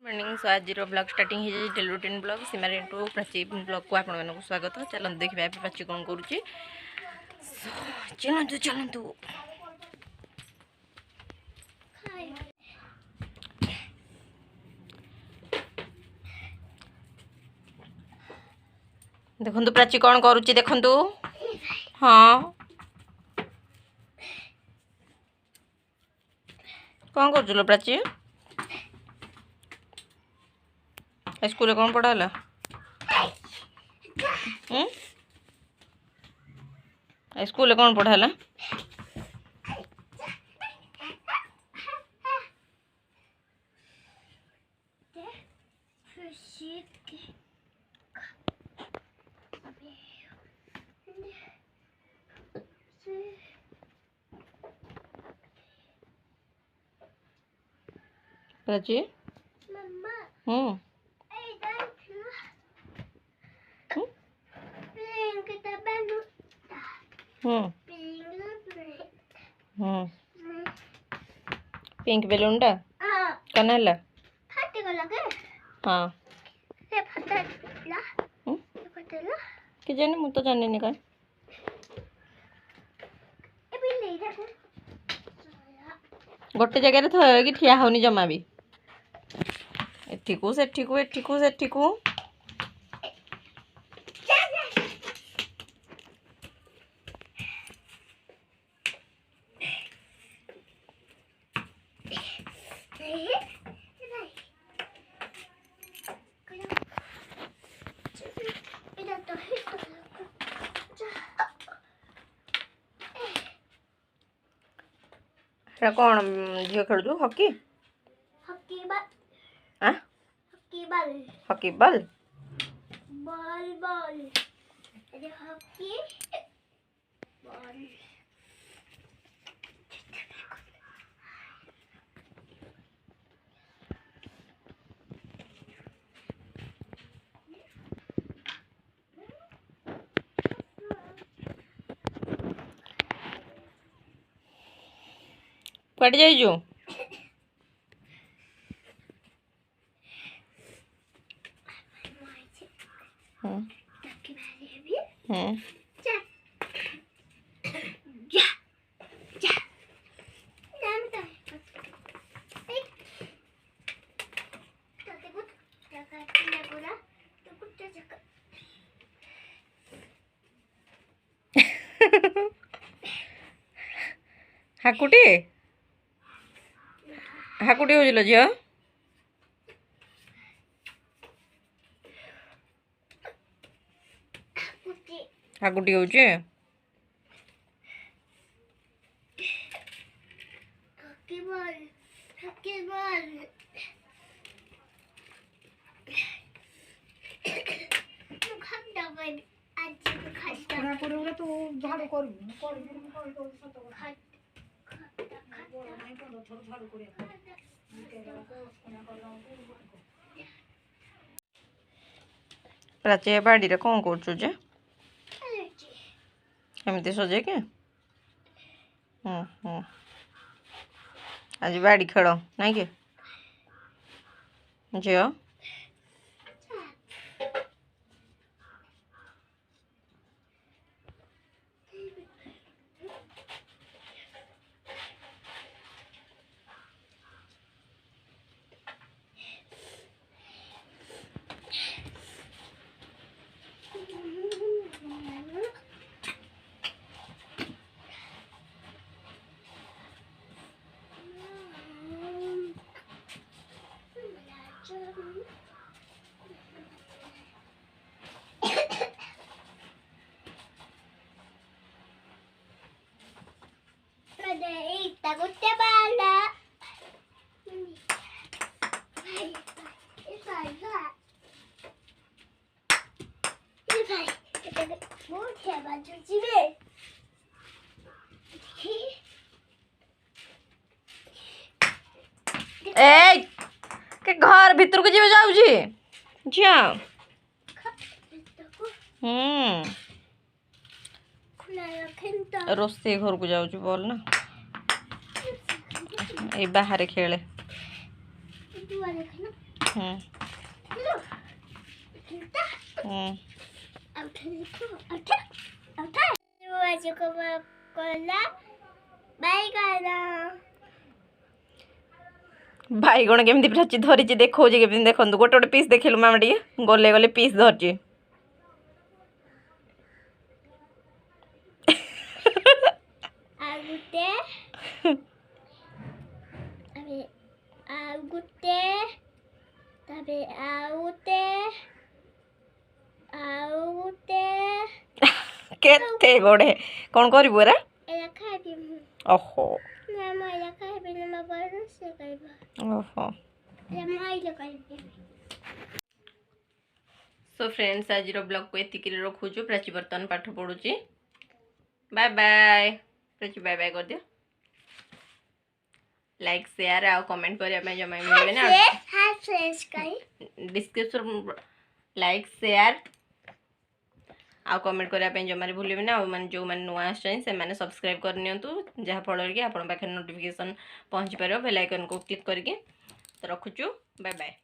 Morning so आज blog starting हो daily routine blog सीमा Rintu Prachi blog को आपण स्वागत। चलते देखा प्राची कौन करुच्ची। चलतु चलतु देखु प्राची कौन करुच्ची देखु। हाँ कौन कर प्राची स्कूल कौन पढ़ाला स्कूल कौन पढ़ाला प्राची पिंक बेलून टा कौन है हाँ कि जानी मु तो जानी नहीं कहीं गोटे जगह थे कि ठिया होनी जमा भी एठिकू सेठिकू एठिकू सेठिकू कौन झील खेलु hockey hockey ball hockey ball ball ball hockey ball cut जाइजु हाकुटी हाकुटी हो झी हाकुटी हो प्राची बाड़ी रे कौन कर एमती सजे के आज बाड़ी खेल नाई के झी ए के घर भीतर को जीव जाऊँ झिया रोसे घर को जाऊँ बोल ना ये बाहर खेले हम्म हम्म बाइगण केमती प्राची धरी देखो केमती देखो गोटे गोटे पीस देखिलु मामा टे गले गले पीस धरची केते गोड़े कौन करू एरा ओहो ओहो सो फ्रेंड्स आज ब्लॉग को एतिक रखुचु प्राची बर्तमान पाठ पढ़ुची bye bye Prachi bye bye कर दियो लाइक शेयर आ कमेंट करने जमा मिलबे ना डिस्क्रिप्शन लाइक शेयर आ कमेंट करने जमार भूलिए ना मैंने जो मैंने नुआ आसने सब्सक्राइब करनी जहाँफल कि आप पाखे नोटिफिकेशन पहुँची पार बेल आइकन को क्लिक करके तो रखुचु बाय बाय।